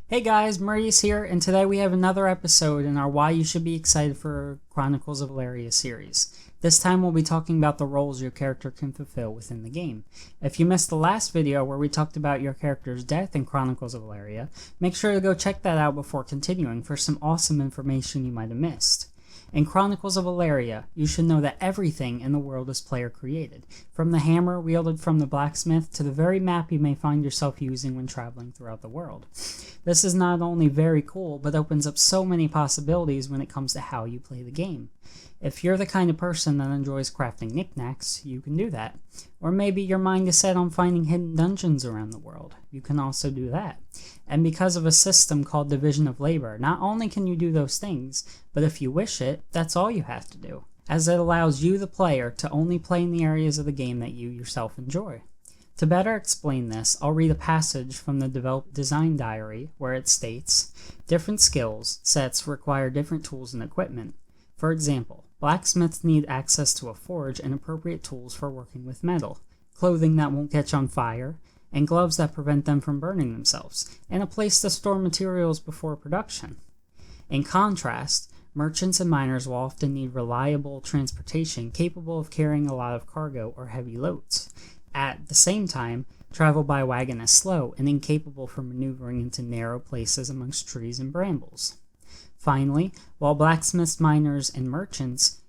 Hey guys, Maurice here, and today we have another episode in our Why You Should Be Excited for Chronicles of Elyria series. This time we'll be talking about the roles your character can fulfill within the game. If you missed the last video where we talked about your character's death in Chronicles of Elyria, make sure to go check that out before continuing for some awesome information you might have missed. In Chronicles of Elyria, you should know that everything in the world is player created, from the hammer wielded from the blacksmith to the very map you may find yourself using when traveling throughout the world. This is not only very cool, but opens up so many possibilities when it comes to how you play the game. If you're the kind of person that enjoys crafting knickknacks, you can do that. Or maybe your mind is set on finding hidden dungeons around the world. You can also do that. And because of a system called division of labor, not only can you do those things, but if you wish it, that's all you have to do, as it allows you, the player, to only play in the areas of the game that you yourself enjoy. To better explain this, I'll read a passage from the Develop Design Diary where it states, different skills sets require different tools and equipment. For example, blacksmiths need access to a forge and appropriate tools for working with metal, clothing that won't catch on fire, and gloves that prevent them from burning themselves, and a place to store materials before production. In contrast, merchants and miners will often need reliable transportation capable of carrying a lot of cargo or heavy loads. At the same time, travel by wagon is slow and incapable for maneuvering into narrow places amongst trees and brambles. Finally, while blacksmiths, miners, and merchants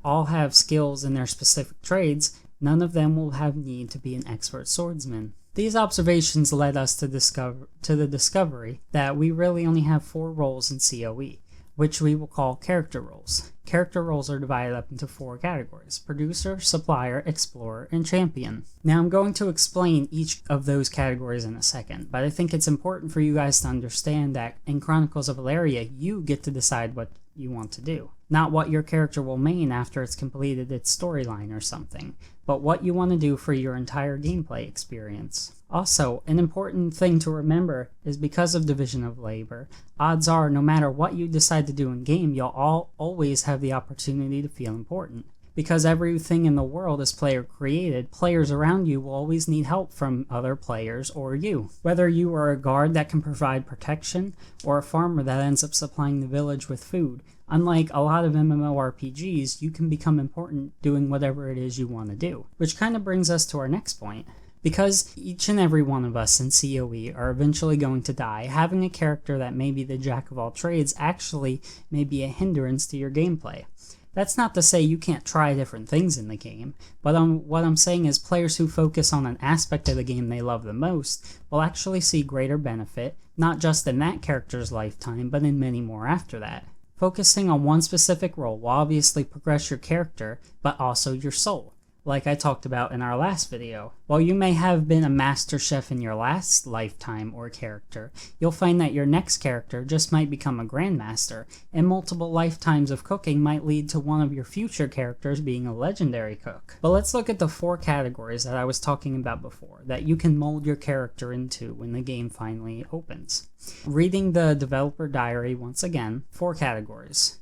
all have skills in their specific trades, none of them will have need to be an expert swordsman. These observations led us to the discovery that we really only have 4 roles in COE, which we will call character roles. Character roles are divided up into 4 categories: producer, supplier, explorer, and champion. Now I'm going to explain each of those categories in a second, but I think it's important for you guys to understand that in Chronicles of Elyria, you get to decide what you want to do. Not what your character will main after it's completed its storyline or something, but what you want to do for your entire gameplay experience. Also, an important thing to remember is because of division of labor, odds are no matter what you decide to do in game, you'll always have the opportunity to feel important. Because everything in the world is player created, players around you will always need help from other players or you. Whether you are a guard that can provide protection, or a farmer that ends up supplying the village with food, unlike a lot of MMORPGs, you can become important doing whatever it is you want to do. Which kind of brings us to our next point. Because each and every one of us in COE are eventually going to die, having a character that may be the jack of all trades actually may be a hindrance to your gameplay. That's not to say you can't try different things in the game, but what I'm saying is players who focus on an aspect of the game they love the most will actually see greater benefit, not just in that character's lifetime, but in many more after that. Focusing on one specific role will obviously progress your character, but also your soul, like I talked about in our last video. While you may have been a master chef in your last lifetime or character, you'll find that your next character just might become a grandmaster, and multiple lifetimes of cooking might lead to one of your future characters being a legendary cook. But let's look at the 4 categories that I was talking about before, that you can mold your character into when the game finally opens. Reading the developer diary once again, 4 categories.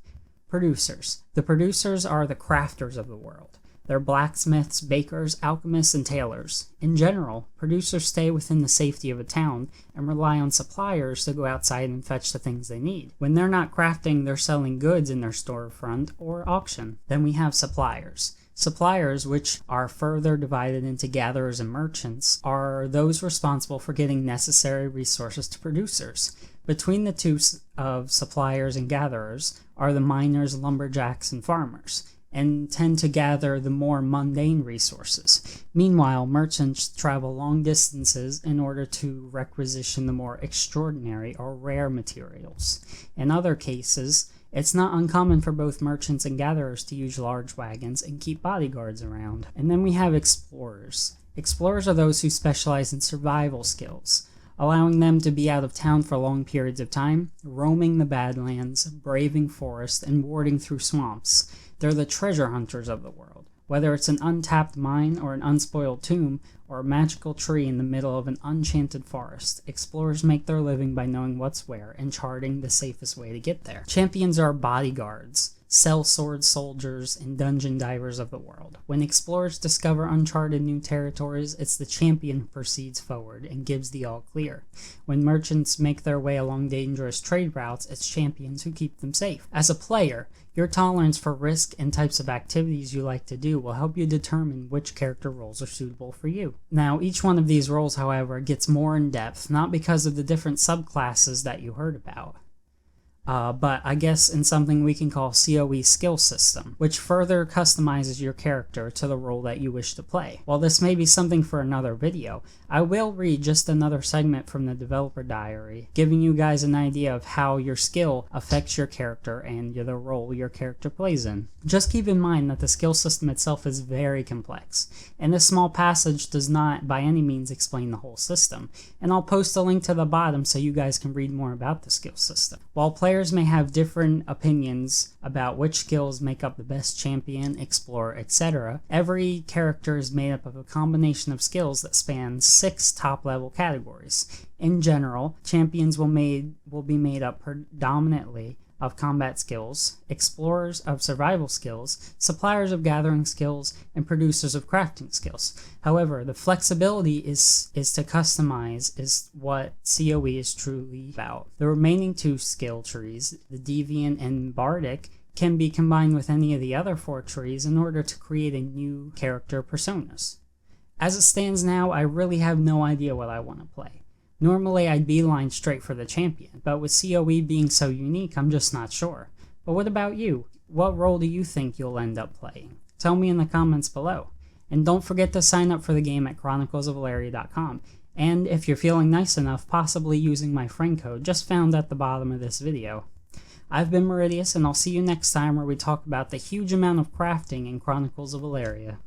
Producers. The producers are the crafters of the world. They're blacksmiths, bakers, alchemists, and tailors. In general, producers stay within the safety of a town and rely on suppliers to go outside and fetch the things they need. When they're not crafting, they're selling goods in their storefront or auction. Then we have suppliers. Suppliers, which are further divided into gatherers and merchants, are those responsible for getting necessary resources to producers. Between the two of suppliers and gatherers are the miners, lumberjacks, and farmers, and tend to gather the more mundane resources. Meanwhile, merchants travel long distances in order to requisition the more extraordinary or rare materials. In other cases, it's not uncommon for both merchants and gatherers to use large wagons and keep bodyguards around. And then we have explorers. Explorers are those who specialize in survival skills, allowing them to be out of town for long periods of time, roaming the Badlands, braving forests, and warding through swamps. They're the treasure hunters of the world. Whether it's an untapped mine or an unspoiled tomb or a magical tree in the middle of an enchanted forest, explorers make their living by knowing what's where and charting the safest way to get there. Champions are bodyguards. sellsword soldiers, and dungeon divers of the world. When explorers discover uncharted new territories, it's the champion who proceeds forward and gives the all clear. When merchants make their way along dangerous trade routes, it's champions who keep them safe. As a player, your tolerance for risk and types of activities you like to do will help you determine which character roles are suitable for you. Now, each one of these roles, however, gets more in depth, not because of the different subclasses that you heard about, but I guess in something we can call COE skill system, which further customizes your character to the role that you wish to play. While this may be something for another video, I will read just another segment from the developer diary, giving you guys an idea of how your skill affects your character and the role your character plays in. Just keep in mind that the skill system itself is very complex, and this small passage does not by any means explain the whole system, and I'll post a link to the bottom so you guys can read more about the skill system. While players may have different opinions about which skills make up the best champion, explorer, etc., every character is made up of a combination of skills that span 6 top-level categories. In general, champions will be made up predominantly of combat skills, explorers of survival skills, suppliers of gathering skills, and producers of crafting skills. However, the flexibility is to customize is what COE is truly about. The remaining 2 skill trees, the Deviant and Bardic, can be combined with any of the other 4 trees in order to create a new character personas. As it stands now, I really have no idea what I want to play. Normally I'd beeline straight for the champion, but with COE being so unique, I'm just not sure. But what about you? What role do you think you'll end up playing? Tell me in the comments below. And don't forget to sign up for the game at chroniclesofelyria.com. And if you're feeling nice enough, possibly using my friend code just found at the bottom of this video. I've been Meridius, and I'll see you next time where we talk about the huge amount of crafting in Chronicles of Elyria.